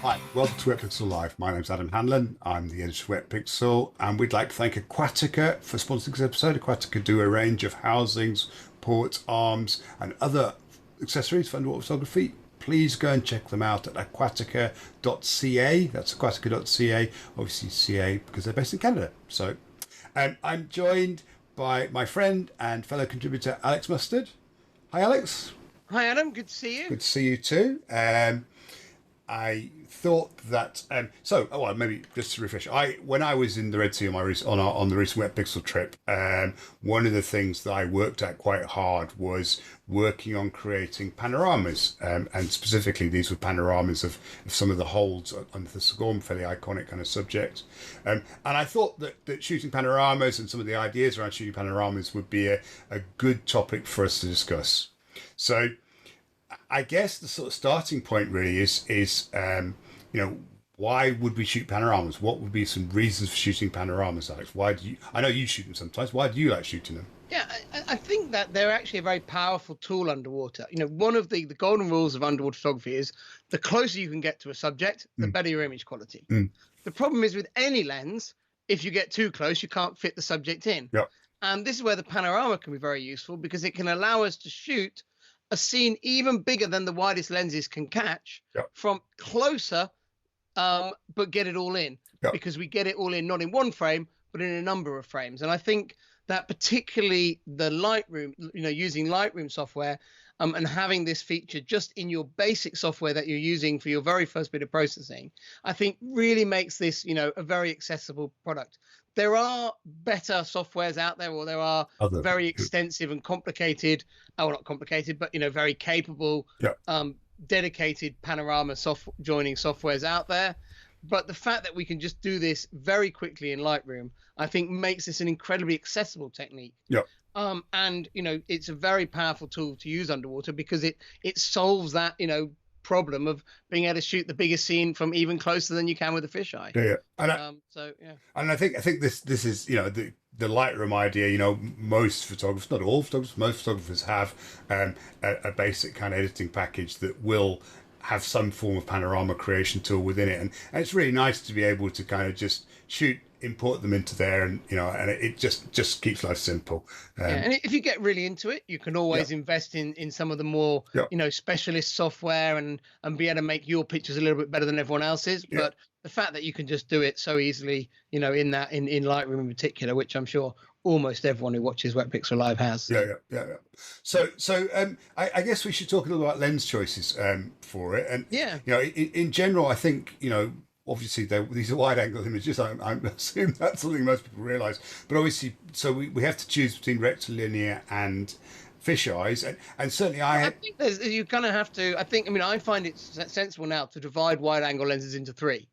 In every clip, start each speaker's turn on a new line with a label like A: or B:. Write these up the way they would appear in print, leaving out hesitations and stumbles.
A: Hi, welcome to Wetpixel Live. My name's Adam Hanlon. I'm the editor of Wetpixel, and we'd like to thank Aquatica for sponsoring this episode. Aquatica do a range of housings, ports, arms, and other accessories for underwater photography. Please go and check them out at aquatica.ca. That's aquatica.ca, obviously CA because they're based in Canada. So I'm joined by my friend and fellow contributor Alex Mustard. Hi, Alex.
B: Hi, Adam. Good to see you.
A: Good to see you too. I thought that maybe just to refresh. When I was in the Red Sea on the recent Wetpixel trip, one of the things that I worked at quite hard was working on creating panoramas, and specifically these were panoramas of some of the holds under the Sagorm, fairly iconic kind of subject. And I thought that shooting panoramas and some of the ideas around shooting panoramas would be a good topic for us to discuss. So I guess the sort of starting point really is why would we shoot panoramas? What would be some reasons for shooting panoramas, Alex? I know you shoot them sometimes. Why do you like shooting them?
B: Yeah, I think that they're actually a very powerful tool underwater. One of the golden rules of underwater photography is the closer you can get to a subject, the better your image quality. The problem is with any lens, if you get too close, you can't fit the subject in.
A: Yep.
B: And this is where the panorama can be very useful because it can allow us to shoot a scene even bigger than the widest lenses can catch from closer, but get it all in because we get it all in, not in one frame, but in a number of frames. And I think that particularly the Lightroom, using Lightroom software and having this feature just in your basic software that you're using for your very first bit of processing, I think really makes this, a very accessible product. There are better softwares out there, or there are very extensive and complicated, not complicated, but, very capable, dedicated panorama joining softwares out there. But the fact that we can just do this very quickly in Lightroom, I think makes this an incredibly accessible technique. And, it's a very powerful tool to use underwater because it solves that, problem of being able to shoot the biggest scene from even closer than you can with a fisheye.
A: And I think this is the Lightroom idea. Most photographers, not all photographers, most photographers have a basic kind of editing package that will have some form of panorama creation tool within it, and it's really nice to be able to kind of just import them into there, and it just keeps life simple.
B: And if you get really into it, you can always invest in some of the more specialist software and be able to make your pictures a little bit better than everyone else's. But the fact that you can just do it so easily, in Lightroom in particular, which I'm sure almost everyone who watches Wetpixel Live has.
A: So I guess we should talk a little about lens choices for it. And in general, I think obviously these are wide angle images. I assume that's something most people realise. But obviously, so we have to choose between rectilinear and fisheyes, and certainly I think
B: you're going to have to. I find it sensible now to divide wide angle lenses into three.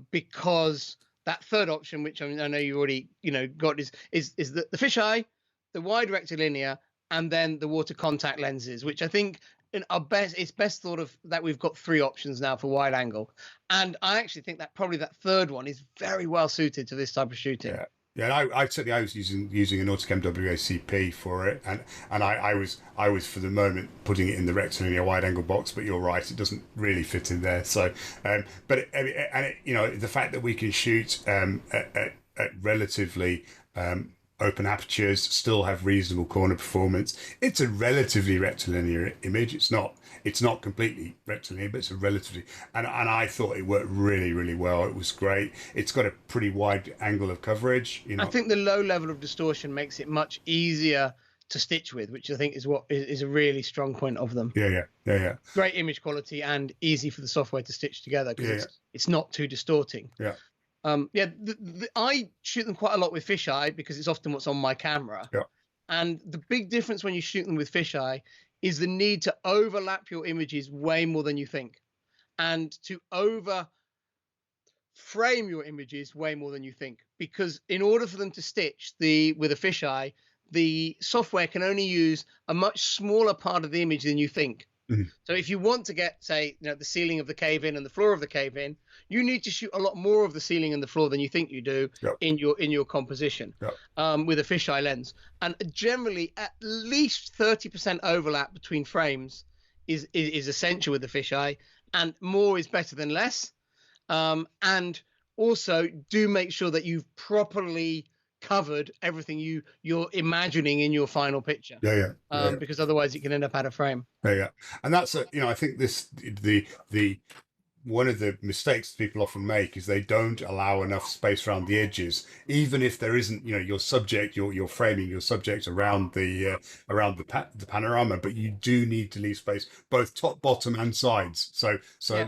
B: Because that third option, which I know you already got, is the fisheye, the wide rectilinear, and then the water contact lenses, which I think it's best thought of that we've got three options now for wide angle. And I actually think that probably that third one is very well suited to this type of shooting.
A: And I was using a Nauticam WACP for it, and I was for the moment putting it in the rectilinear wide angle box, but you're right, it doesn't really fit in there. So, the fact that we can shoot at relatively open apertures, still have reasonable corner performance. It's a relatively rectilinear image. It's not completely rectilinear, but it's a relatively, and I thought it worked really, really well. It was great. It's got a pretty wide angle of coverage.
B: I think the low level of distortion makes it much easier to stitch with, which I think is what is a really strong point of them.
A: Yeah.
B: Great image quality and easy for the software to stitch together because it's not too distorting. I shoot them quite a lot with fisheye because it's often what's on my camera. And the big difference when you shoot them with fisheye is the need to overlap your images way more than you think, and to over frame your images way more than you think, because in order for them to stitch with a fisheye, the software can only use a much smaller part of the image than you think. So if you want to get, say, the ceiling of the cave in and the floor of the cave in, you need to shoot a lot more of the ceiling and the floor than you think you do in your composition with a fisheye lens. And generally, at least 30% overlap between frames is essential with the fisheye. and more is better than less. And also do make sure that you've properly covered everything you're imagining in your final picture. Because otherwise it can end up out of frame.
A: And that's I think the one of the mistakes people often make is they don't allow enough space around the edges, even if there isn't, your subject, you're framing your subject around the panorama, but you do need to leave space both top, bottom, and sides. So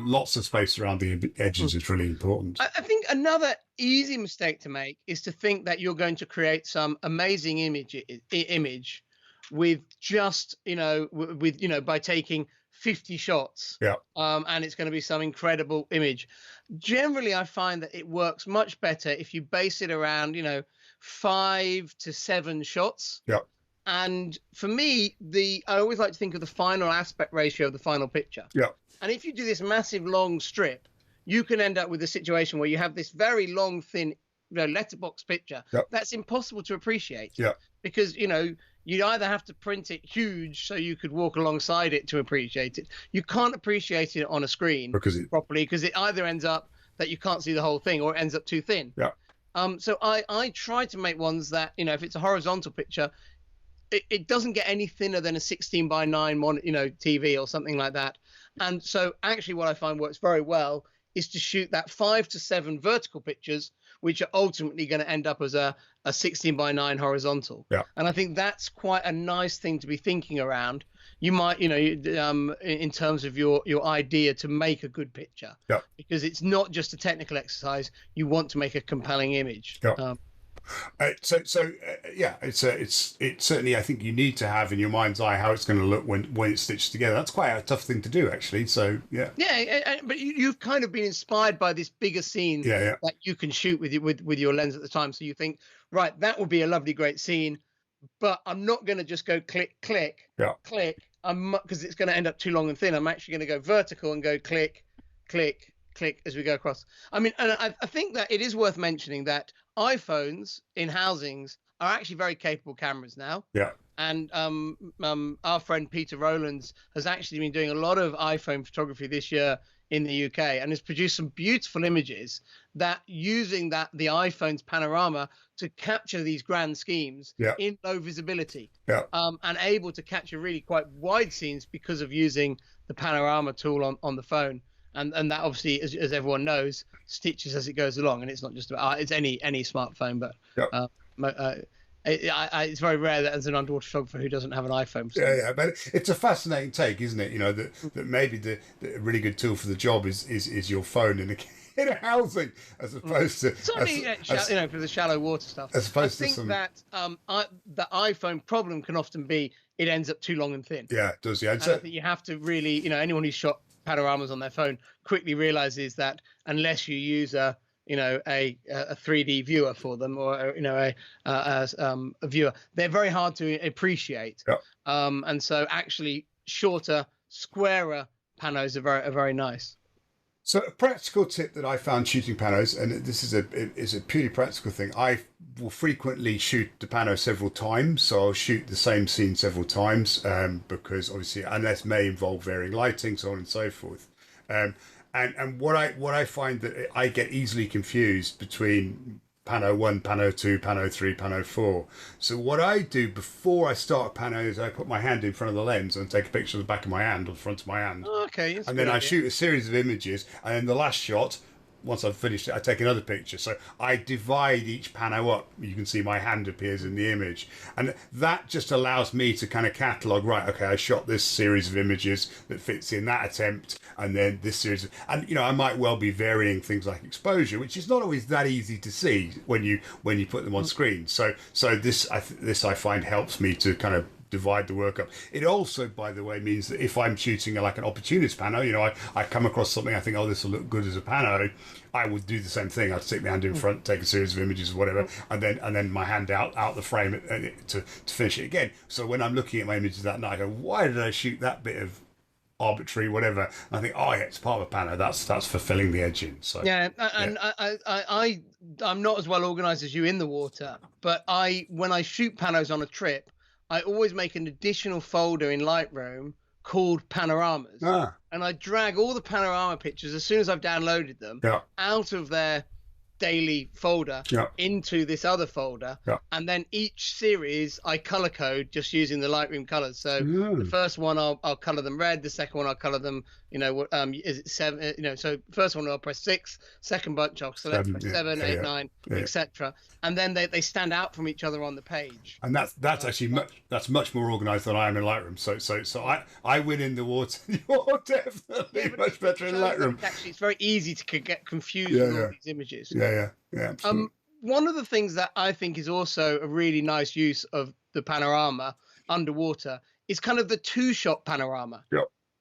A: lots of space around the edges is really important.
B: I think another easy mistake to make is to think that you're going to create some amazing image with just by taking 50 shots, and it's going to be some incredible image. Generally, I find that it works much better if you base it around 5 to 7 shots. And for me, I always like to think of the final aspect ratio of the final picture. And if you do this massive long strip, you can end up with a situation where you have this very long, thin letterbox picture that's impossible to appreciate. Because you either have to print it huge so you could walk alongside it to appreciate it. You can't appreciate it on a screen properly because it either ends up that you can't see the whole thing or it ends up too thin. So I try to make ones that, if it's a horizontal picture, it doesn't get any thinner than a 16:9 TV or something like that. And so actually what I find works very well is to shoot that 5 to 7 vertical pictures, which are ultimately going to end up as a 16:9 horizontal. And I think that's quite a nice thing to be thinking around. You might, in terms of your idea to make a good picture, because it's not just a technical exercise. You want to make a compelling image.
A: It's certainly, I think you need to have in your mind's eye how it's going to look when it's stitched together. That's quite a tough thing to do, actually. So
B: but you've kind of been inspired by this bigger scene that you can shoot with your lens at the time. So you think, right, that would be a lovely, great scene, but I'm not going to just go click, click, click. Because it's going to end up too long and thin. I'm actually going to go vertical and go click, click, click as we go across. I mean, and I think that it is worth mentioning that iPhones in housings are actually very capable cameras now. And our friend Peter Rowlands has actually been doing a lot of iPhone photography this year in the UK and has produced some beautiful images that using the iPhone's panorama to capture these grand schemes in low visibility, and able to capture really quite wide scenes because of using the panorama tool on the phone. And that obviously, as everyone knows, stitches as it goes along, and it's not just about it's any smartphone, but it's very rare that there's an underwater photographer who doesn't have an iPhone. So.
A: But it's a fascinating take, isn't it? That maybe the really good tool for the job is your phone in a housing, as opposed to
B: certainly for the shallow water stuff.
A: As opposed
B: I think that the iPhone problem can often be it ends up too long and thin.
A: It does. And
B: I think you have to really, anyone who's shot panoramas on their phone quickly realizes that unless you use a 3D viewer for them, or a viewer, they're very hard to appreciate. And so actually shorter, squarer panos are very nice.
A: So a practical tip that I found shooting panos, and this is a purely practical thing, I will frequently shoot the pano several times. So I'll shoot the same scene several times, because obviously, unless may involve varying lighting, so on and so forth. And what I find that I get easily confused between Pano 1, Pano 2, Pano 3, Pano 4. So what I do before I start Pano is I put my hand in front of the lens and take a picture of the back of my hand or the front of my hand.
B: Okay.
A: And then I shoot a series of images, and then the last shot, once I've finished it, I take another picture. So I divide each pano up. You can see my hand appears in the image. And that just allows me to kind of catalogue, right, okay, I shot this series of images that fits in that attempt, and then this series. And, I might well be varying things like exposure, which is not always that easy to see when you put them on screen. So this I find helps me to kind of divide the work up. It also, by the way, means that if I'm shooting like an opportunist pano, I come across something, I think, oh, this will look good as a pano, I would do the same thing. I'd stick my hand in front, take a series of images or whatever, and then my hand out the frame to finish it again. So when I'm looking at my images that night, I go, why did I shoot that bit of arbitrary whatever? And I think, oh yeah, it's part of a pano. That's fulfilling the edging. So
B: and I'm not as well organized as you in the water, but when I shoot panos on a trip, I always make an additional folder in Lightroom called Panoramas. And I drag all the panorama pictures as soon as I've downloaded them out of their daily folder into this other folder, and then each series I color code just using the Lightroom colors. So the first one I'll color them red, the second one I'll color them, is it 7, so first one I'll press 6, second bunch I'll select press 7, 8, 9, etc. And then they stand out from each other on the page.
A: And that's actually much more organized than I am in Lightroom. So I win in the water. You're definitely much better in Lightroom.
B: Actually, it's very easy to get confused with all these images.
A: Yeah, absolutely.
B: One of the things that I think is also a really nice use of the panorama underwater is kind of the 2-shot panorama.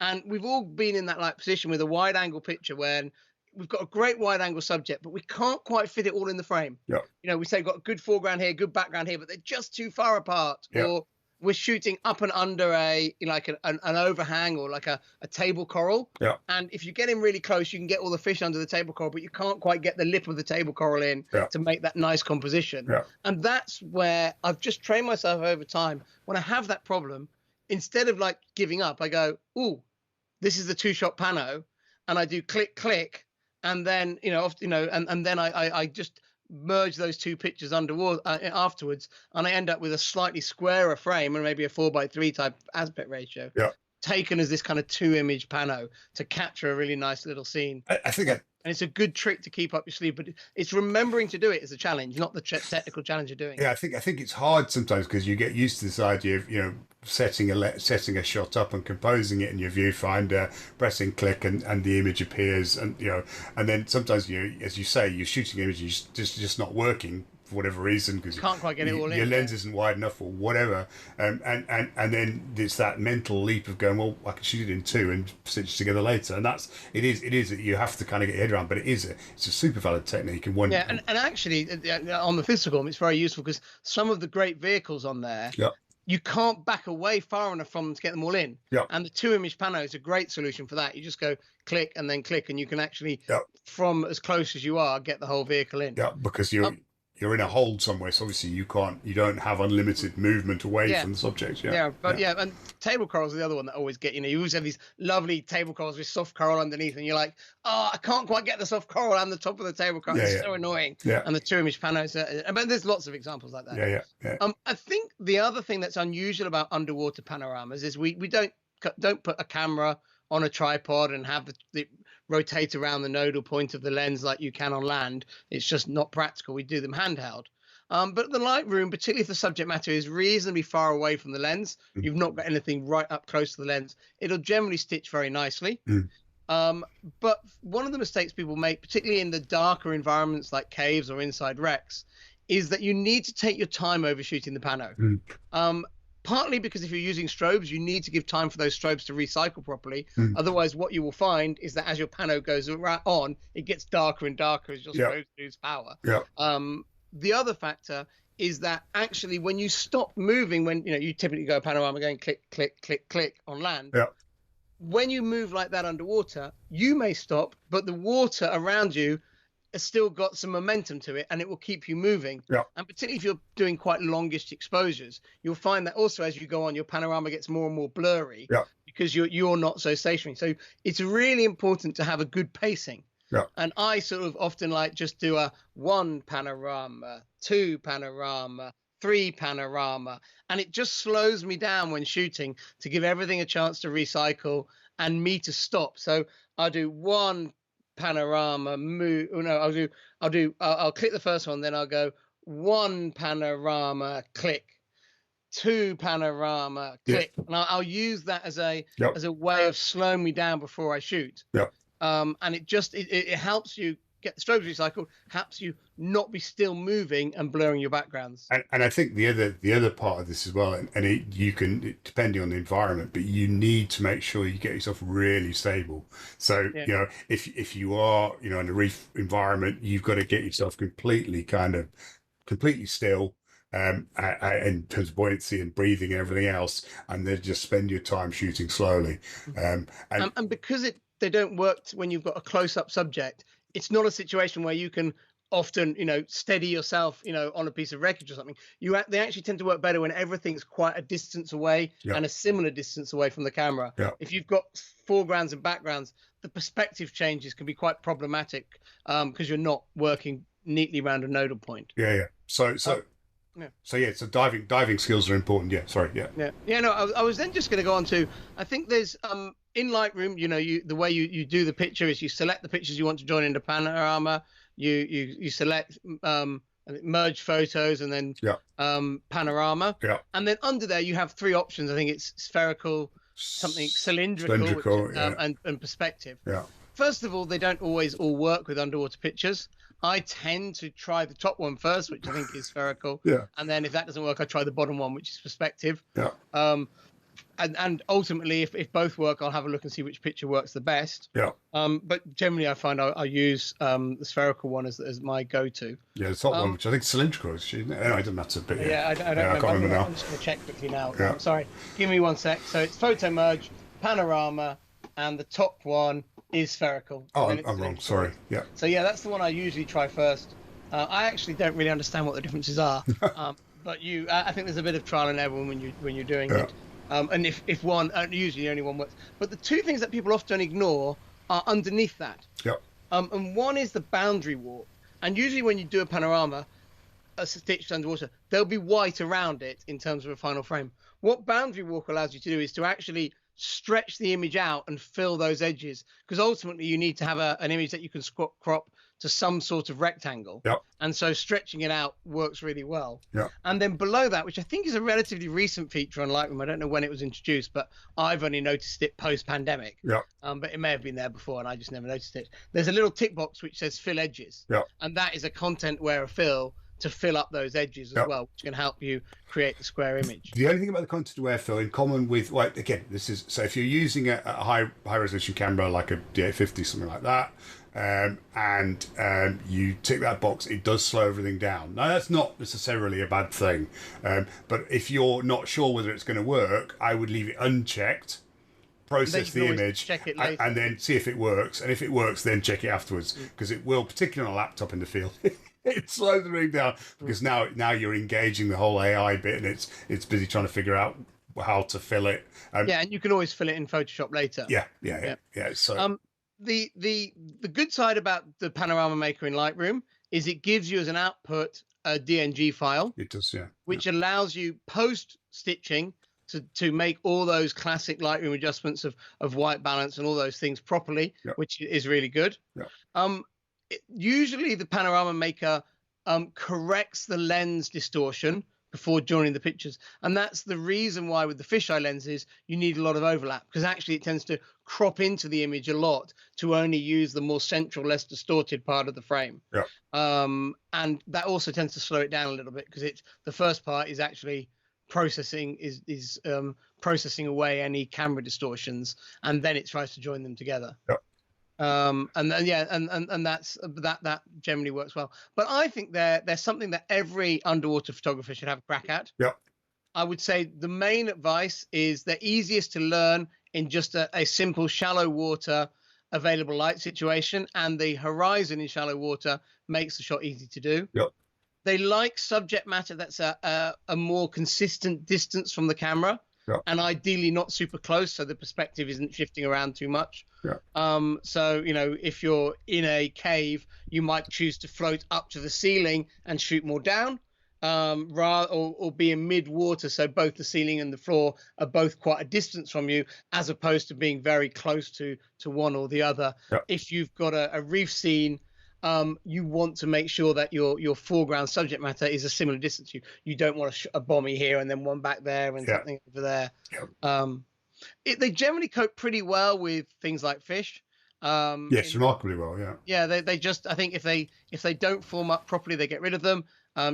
B: And we've all been in that position with a wide angle picture when we've got a great wide angle subject, but we can't quite fit it all in the frame. We say we've got a good foreground here, good background here, but they're just too far apart. Or we're shooting up and under an overhang or like a table coral. And if you get in really close, you can get all the fish under the table coral, but you can't quite get the lip of the table coral in to make that nice composition. And that's where I've just trained myself over time. When I have that problem, instead of giving up, I go, ooh, this is the 2-shot pano, and I do click, click, and then and then I just merge those two pictures underwater afterwards, and I end up with a slightly squarer frame and maybe a 4:3 type aspect ratio, taken as this kind of 2-image pano to capture a really nice little scene.
A: I think
B: and it's a good trick to keep up your sleeve, but it's remembering to do it as a challenge, not the technical challenge of doing it.
A: I think it's hard sometimes because you get used to this idea of setting a shot up and composing it in your viewfinder, pressing click, and the image appears, and and then sometimes as you say, you're shooting images just not working for whatever reason because
B: can't quite get it all in.
A: Your lens isn't wide enough or whatever, and then it's that mental leap of going, well, I can shoot it in 2 and stitch together later, and it is you have to kind of get your head around, but it's a super valid technique and one.
B: And actually on the physical, it's very useful because some of the great vehicles on there. You can't back away far enough from them to get them all in. And the 2-image pano is a great solution for that. You just go click and then click, and you can actually, from as close as you are, get the whole vehicle in.
A: Because you're in a hold somewhere, so obviously you don't have unlimited movement away from the subject.
B: And table corals are the other one that always get, you always have these lovely table corals with soft coral underneath, and you're like, oh, I can't quite get the soft coral on the top of the table coral. It's so annoying. And the 2-image panos, but there's lots of examples like that. I think the other thing that's unusual about underwater panoramas is we don't put a camera on a tripod and have the rotate around the nodal point of the lens like you can on land. It's just not practical. We do them handheld. But the Lightroom, particularly if the subject matter is reasonably far away from the lens, you've not got anything right up close to the lens, it'll generally stitch very nicely. But one of the mistakes people make, particularly in the darker environments like caves or inside wrecks, is that you need to take your time overshooting the pano. Partly because if you're using strobes, you need to give time for those strobes to recycle properly. Otherwise, what you will find is that as your pano goes on, it gets darker and darker as your strobes lose power. The other factor is that actually when you stop moving, when you typically go panorama going click, click, click, click on land, when you move like that underwater, you may stop, but the water around you has still got some momentum to it, and it will keep you moving. And particularly if you're doing quite longish exposures, you'll find that also as you go on, your panorama gets more and more blurry because you're not so stationary. So it's really important to have a good pacing. And I sort of often just do a 1 panorama, 2 panorama, 3 panorama, and it just slows me down when shooting to give everything a chance to recycle and me to stop. So I'll do 1 panorama move. I'll click the first one, then I'll go 1 panorama click, 2 panorama click, and I'll use that as a way of slowing me down before I shoot. And it helps you get the strobes recycled, helps you not be still moving and blurring your backgrounds.
A: And I think the other part of this as well, you can, depending on the environment, but you need to make sure you get yourself really stable. So if you are in a reef environment, you've got to get yourself completely still. In terms of buoyancy and breathing and everything else, and then just spend your time shooting slowly. And
B: because they don't work when you've got a close-up subject, it's not a situation where you can often, steady yourself, on a piece of wreckage or something. They actually tend to work better when everything's quite a distance away and a similar distance away from the camera. If you've got foregrounds and backgrounds, the perspective changes can be quite problematic because you're not working neatly around a nodal point.
A: So diving skills are important.
B: No, I was then just going to go on to, I think there's in Lightroom, the way you do the picture is you select the pictures you want to join into Panorama. You select merge photos and then Panorama, and then under there you have three options. I think it's spherical, something cylindrical, and perspective. First of all, they don't always all work with underwater pictures. I tend to try the top one first, which I think is spherical, and then if that doesn't work, I try the bottom one, which is perspective. And ultimately, if both work, I'll have a look and see which picture works the best. But generally, I find I use the spherical one as my go-to.
A: The top one, which I think is cylindrical. Anyway, it doesn't matter. But
B: I don't remember. I can't remember now. I'm just going to check quickly now. Sorry, give me 1 sec. So it's photo merge, Panorama, and the top one is spherical.
A: Oh, I'm wrong. Sorry.
B: So that's the one I usually try first. I actually don't really understand what the differences are, but I think there's a bit of trial and error when you're doing it. And if one, usually only one works. But the two things that people often ignore are underneath that. And one is the boundary warp. And usually when you do a panorama, a stitched underwater, there'll be white around it in terms of a final frame. What boundary warp allows you to do is to actually stretch the image out and fill those edges, because ultimately you need to have an image that you can crop to some sort of rectangle. And so stretching it out works really well. And then below that, which I think is a relatively recent feature on Lightroom, I don't know when it was introduced, but I've only noticed it post-pandemic. But it may have been there before and I just never noticed it. There's a little tick box which says fill edges. And that is a content-aware fill to fill up those edges as well, which can help you create the square image.
A: The only thing about the content-aware fill in common with, again, this is, so if you're using a high-resolution camera like a D850, something like that, and you tick that box, it does slow everything down. Now, that's not necessarily a bad thing, but if you're not sure whether it's going to work, I would leave it unchecked, process the image, and then see if it works. And if it works, then check it afterwards, because it will, particularly on a laptop in the field. It slows everything down because now you're engaging the whole AI bit, and it's busy trying to figure out how to fill it.
B: And you can always fill it in Photoshop later.
A: So
B: the good side about the Panorama Maker in Lightroom is it gives you as an output a DNG file.
A: It does,
B: which allows you post stitching to make all those classic Lightroom adjustments of white balance and all those things properly, which is really good. Usually the Panorama Maker corrects the lens distortion before joining the pictures, and that's the reason why with the fisheye lenses you need a lot of overlap, because actually it tends to crop into the image a lot to only use the more central, less distorted part of the frame. And that also tends to slow it down a little bit, because the first part is actually processing processing away any camera distortions, and then it tries to join them together. And that's that generally works well. But I think there's something that every underwater photographer should have a crack at. I would say the main advice is they're easiest to learn in just a simple shallow water available light situation, and the horizon in shallow water makes the shot easy to do. They like subject matter that's a more consistent distance from the camera. And ideally not super close, so the perspective isn't shifting around too much. So if you're in a cave, you might choose to float up to the ceiling and shoot more down, or be in mid water, so both the ceiling and the floor are both quite a distance from you, as opposed to being very close to one or the other. If you've got a reef scene, you want to make sure that your foreground subject matter is a similar distance. You don't want a bommy here and then one back there and something over there. They generally cope pretty well with things like fish.
A: Remarkably well.
B: They just, I think if they don't form up properly, they get rid of them.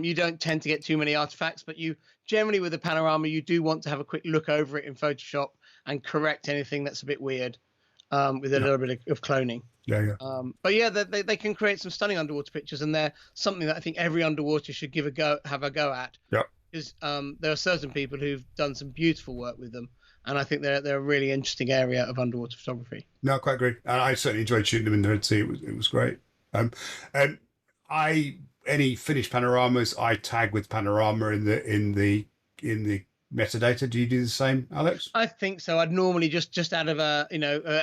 B: You don't tend to get too many artifacts, but you generally, with the panorama, you do want to have a quick look over it in Photoshop and correct anything that's a bit weird, with a little bit of cloning. But they can create some stunning underwater pictures, and they're something that I think every underwater should have a go at. Because there are certain people who've done some beautiful work with them, and I think they're a really interesting area of underwater photography.
A: No, I quite agree. I certainly enjoyed shooting them in the Red Sea. It was great. Any finished panoramas I tag with Panorama in the metadata. Do you do the same, Alex?
B: I think so. I'd normally just out of a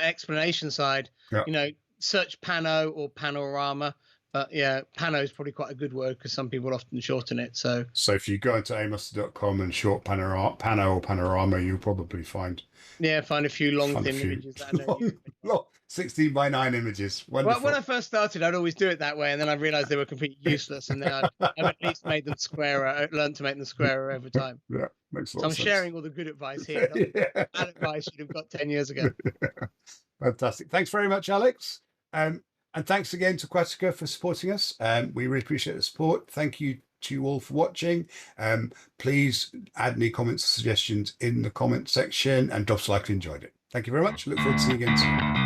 B: explanation side,
A: Yeah.
B: Search Pano or Panorama. But yeah, Pano is probably quite a good word because some people often shorten it. So
A: if you go into amuster.com and short Pano or Panorama, you'll probably find
B: find a few long
A: Find a
B: thin
A: few
B: images that I know.
A: long 16 by 9 images. Wonderful.
B: Well, when I first started, I'd always do it that way, and then I realised they were completely useless, and then I've at least made them squarer, learned to make them squarer over time.
A: Yeah, makes a lot
B: So I'm
A: of sense.
B: sharing all the good advice here. Not bad advice you'd have got 10 years ago.
A: Fantastic. Thanks very much, Alex. And thanks again to Quatica for supporting us. We really appreciate the support. Thank you to you all for watching. Please add any comments or suggestions in the comment section, and drop us a like if you enjoyed it. Thank you very much. Look forward to seeing you again soon.